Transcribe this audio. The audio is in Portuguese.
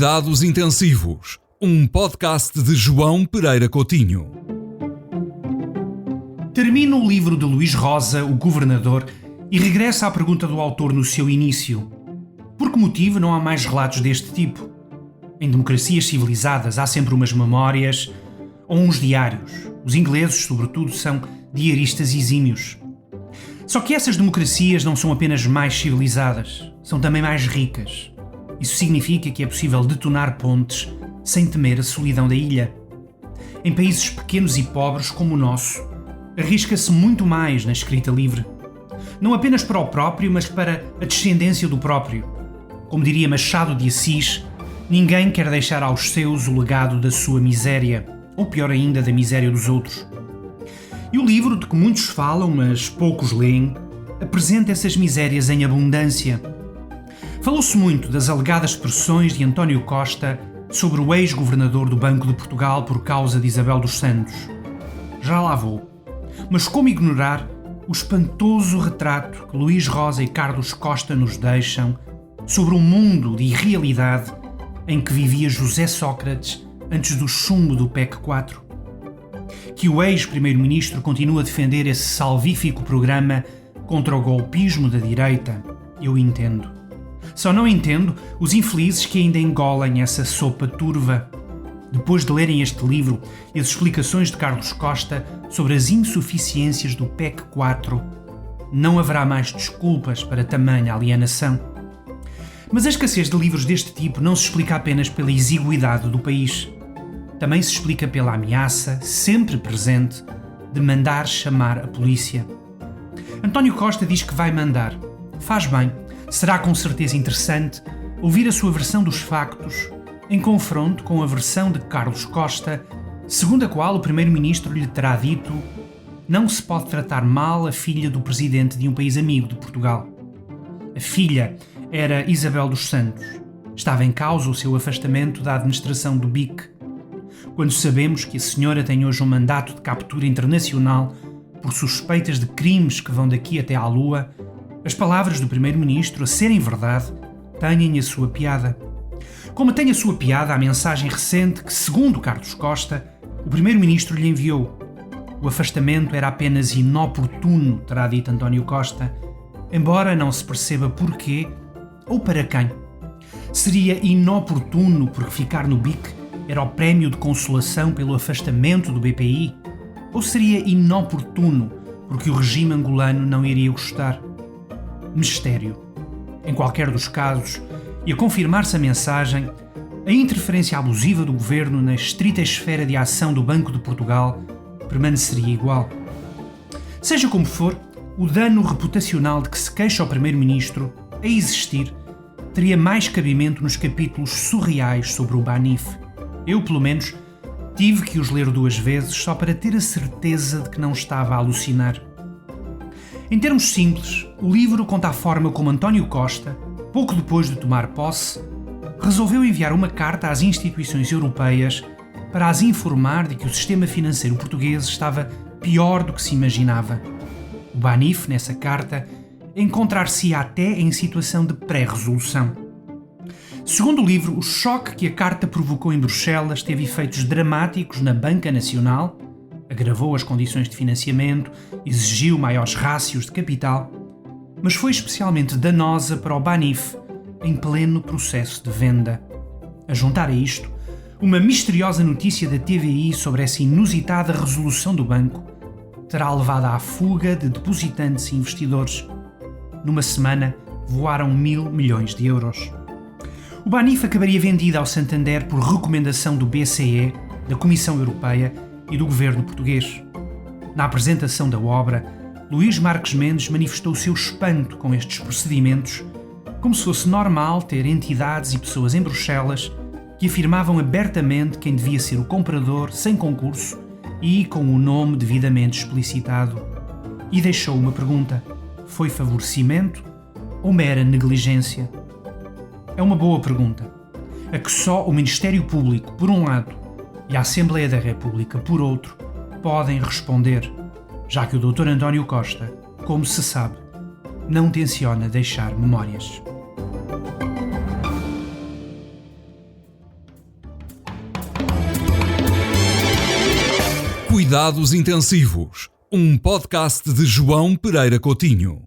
Cuidados Intensivos, um podcast de João Pereira Coutinho. Termina o livro de Luís Rosa, o Governador, e regressa à pergunta do autor no seu início. Por que motivo não há mais relatos deste tipo? Em democracias civilizadas há sempre umas memórias ou uns diários. Os ingleses, sobretudo, são diaristas exímios. Só que essas democracias não são apenas mais civilizadas, são também mais ricas. Isso significa que é possível detonar pontes sem temer a solidão da ilha. Em países pequenos e pobres como o nosso, arrisca-se muito mais na escrita livre. Não apenas para o próprio, mas para a descendência do próprio. Como diria Machado de Assis, ninguém quer deixar aos seus o legado da sua miséria, ou pior ainda, da miséria dos outros. E o livro, de que muitos falam, mas poucos leem, apresenta essas misérias em abundância. Falou-se muito das alegadas pressões de António Costa sobre o ex-governador do Banco de Portugal por causa de Isabel dos Santos. Já lá vou. Mas como ignorar o espantoso retrato que Luís Rosa e Carlos Costa nos deixam sobre um mundo de irrealidade em que vivia José Sócrates antes do chumbo do PEC 4? Que o ex-primeiro-ministro continua a defender esse salvífico programa contra o golpismo da direita, eu entendo. Só não entendo os infelizes que ainda engolem essa sopa turva. Depois de lerem este livro e as explicações de Carlos Costa sobre as insuficiências do PEC 4, não haverá mais desculpas para tamanha alienação. Mas a escassez de livros deste tipo não se explica apenas pela exiguidade do país. Também se explica pela ameaça, sempre presente, de mandar chamar a polícia. António Costa diz que vai mandar. Faz bem. Será com certeza interessante ouvir a sua versão dos factos em confronto com a versão de Carlos Costa, segundo a qual o primeiro-ministro lhe terá dito: não se pode tratar mal a filha do presidente de um país amigo de Portugal. A filha era Isabel dos Santos. Estava em causa o seu afastamento da administração do BIC. Quando sabemos que a senhora tem hoje um mandato de captura internacional por suspeitas de crimes que vão daqui até à Lua, as palavras do primeiro-ministro, a serem verdade, têm a sua piada. Como tem a sua piada a mensagem recente que, segundo Carlos Costa, o primeiro-ministro lhe enviou. O afastamento era apenas inoportuno, terá dito António Costa, embora não se perceba porquê ou para quem. Seria inoportuno porque ficar no BIC era o prémio de consolação pelo afastamento do BPI? Ou seria inoportuno porque o regime angolano não iria gostar? Mistério. Em qualquer dos casos, e a confirmar-se a mensagem, a interferência abusiva do governo na estrita esfera de ação do Banco de Portugal permaneceria igual. Seja como for, o dano reputacional de que se queixa o primeiro-ministro, a existir, teria mais cabimento nos capítulos surreais sobre o Banif. Eu, pelo menos, tive que os ler 2 vezes só para ter a certeza de que não estava a alucinar. Em termos simples, o livro conta a forma como António Costa, pouco depois de tomar posse, resolveu enviar uma carta às instituições europeias para as informar de que o sistema financeiro português estava pior do que se imaginava. O Banif, nessa carta, encontrar-se-ia até em situação de pré-resolução. Segundo o livro, o choque que a carta provocou em Bruxelas teve efeitos dramáticos na Banca Nacional, agravou as condições de financiamento, exigiu maiores rácios de capital, mas foi especialmente danosa para o Banif em pleno processo de venda. A juntar a isto, uma misteriosa notícia da TVI sobre essa inusitada resolução do banco terá levado à fuga de depositantes e investidores. Numa semana, voaram 1.000 milhões de euros. O Banif acabaria vendido ao Santander por recomendação do BCE, da Comissão Europeia e do governo português. Na apresentação da obra, Luís Marques Mendes manifestou o seu espanto com estes procedimentos, como se fosse normal ter entidades e pessoas em Bruxelas que afirmavam abertamente quem devia ser o comprador sem concurso e com o nome devidamente explicitado. E deixou uma pergunta: foi favorecimento ou mera negligência? É uma boa pergunta, a que só o Ministério Público, por um lado, e a Assembleia da República, por outro, podem responder, já que o Dr. António Costa, como se sabe, não tenciona deixar memórias. Cuidados Intensivos, um podcast de João Pereira Coutinho.